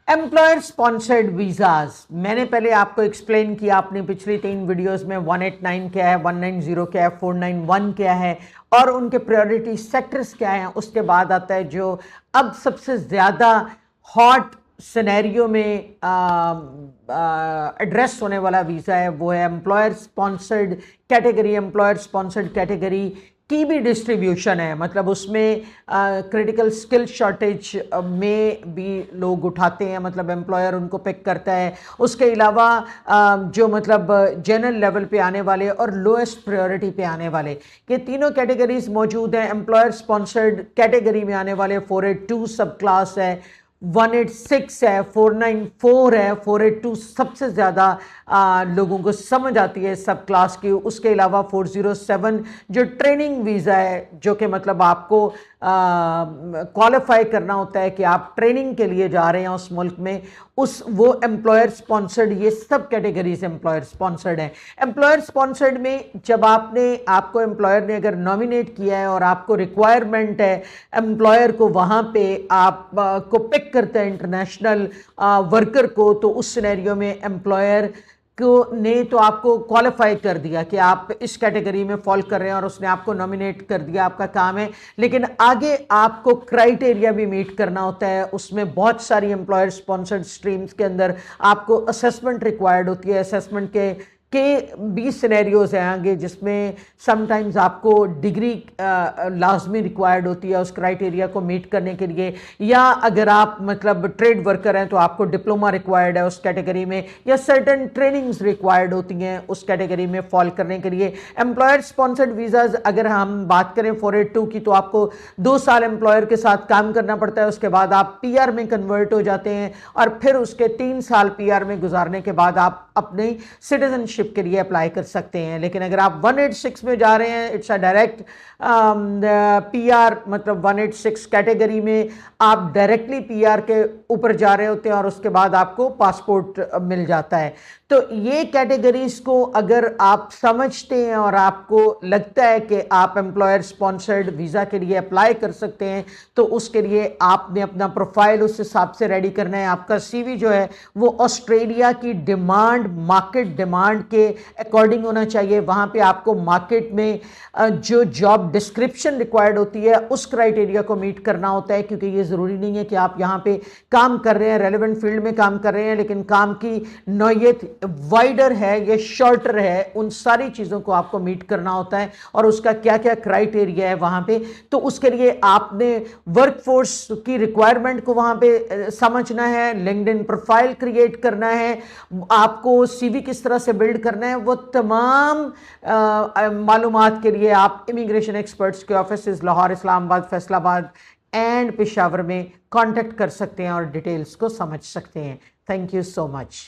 Employer sponsored visas मैंने पहले आपको एक्सप्लेन किया, आपने पिछली 3 वीडियोस में 189 क्या है, 190 क्या है, 491 क्या है और उनके प्रायोरिटी सेक्टर्स क्या हैं। उसके बाद आता है जो अब सबसे ज़्यादा हॉट सिनेरियो में एड्रेस होने वाला वीज़ा है, वो है employer sponsored category. Employer sponsored category की भी डिस्ट्रीब्यूशन है, मतलब उसमें क्रिटिकल स्किल शॉर्टेज में भी लोग उठाते हैं, मतलब एम्प्लॉयर उनको पिक करता है। उसके अलावा जो मतलब जनरल लेवल पे आने वाले और लोएस्ट प्रायोरिटी पे आने वाले, ये तीनों कैटेगरीज मौजूद हैं। एम्प्लॉयर स्पॉन्सर्ड कैटेगरी में आने वाले 482 सब क्लास है, 186 है, 494 है, 482 सबसे ज़्यादा लोगों को समझ आती है सब क्लास की। उसके अलावा 407 जो ट्रेनिंग वीज़ा है, जो कि मतलब आपको क्वालिफाई करना होता है कि आप ट्रेनिंग के लिए जा रहे हैं उस मुल्क में, वो एम्प्लॉयर स्पॉन्सर्ड, ये सब कैटेगरीज एम्प्लॉयर स्पॉन्सर्ड हैं। एम्प्लॉयर स्पॉन्सर्ड में जब आपको एम्प्लॉयर ने अगर नॉमिनेट किया है और आपको रिक्वायरमेंट है एम्प्लॉयर को वहाँ पे आप को पिक करता है इंटरनेशनल वर्कर को, तो उस सिनेरियो में एम्प्लॉयर ने तो आपको क्वालिफाई कर दिया कि आप इस कैटेगरी में फॉल कर रहे हैं और उसने आपको नॉमिनेट कर दिया, आपका काम है। लेकिन आगे आपको क्राइटेरिया भी मीट करना होता है। उसमें बहुत सारी एम्प्लॉयर स्पॉन्सर्ड स्ट्रीम्स के अंदर आपको असेसमेंट रिक्वायर्ड होती है। असेसमेंट के 20 सिनेरियोज हैं आगे, जिसमें समटाइम्स आपको डिग्री लाजमी रिक्वायर्ड होती है उस क्राइटेरिया को मीट करने के लिए, या अगर आप मतलब ट्रेड वर्कर हैं तो आपको डिप्लोमा रिक्वायर्ड है उस कैटेगरी में, या सर्टन ट्रेनिंग्स रिक्वायर्ड होती हैं उस कैटेगरी में फॉल करने के लिए। एम्प्लॉयर स्पॉन्सर्ड वीज़ाज अगर हम बात करें 482 की, तो आपको 2 साल एम्प्लॉयर के साथ काम करना पड़ता है। उसके बाद आप PR में कन्वर्ट हो जाते हैं और फिर उसके 3 साल PR में गुजारने के बाद आप अपनी सिटीजनशिप के लिए अप्लाई कर सकते हैं। लेकिन अगर आप 186 में जा रहे हैं, इट्स अ डायरेक्ट PR, मतलब 186 कैटेगरी में आप डायरेक्टली PR के ऊपर जा रहे होते हैं और उसके बाद आपको पासपोर्ट मिल जाता है। तो ये कैटेगरीज को अगर आप समझते हैं और आपको लगता है कि आप एम्प्लॉयर स्पॉन्सर्ड वीज़ा के लिए अप्लाई कर सकते हैं, तो उसके लिए आपने अपना प्रोफाइल उस हिसाब से रेडी करना है। आपका CV जो है वो ऑस्ट्रेलिया की डिमांड, मार्केट डिमांड के अकॉर्डिंग होना चाहिए। वहाँ पे आपको मार्केट में जो जॉब डिस्क्रिप्शन रिक्वायर्ड होती है उस क्राइटेरिया को मीट करना होता है, क्योंकि ये ज़रूरी नहीं है कि आप यहाँ पे काम कर रहे हैं, रेलेवेंट फील्ड में काम कर रहे हैं, लेकिन काम की नौयत वाइडर है या शॉर्टर है, उन सारी चीज़ों को आपको मीट करना होता है और उसका क्या क्या क्राइटेरिया है वहाँ पे। तो उसके लिए आपने वर्कफोर्स की रिक्वायरमेंट को वहाँ पे समझना है, लिंक्डइन प्रोफाइल क्रिएट करना है, आपको CV किस तरह से बिल्ड करना है, वो तमाम मालूमात के लिए आप इमिग्रेशन एक्सपर्ट्स के ऑफिस लाहौर, इस्लामाबाद, फैसलाबाद एंड पेशावर में कांटेक्ट कर सकते हैं और डिटेल्स को समझ सकते हैं। Thank you so much.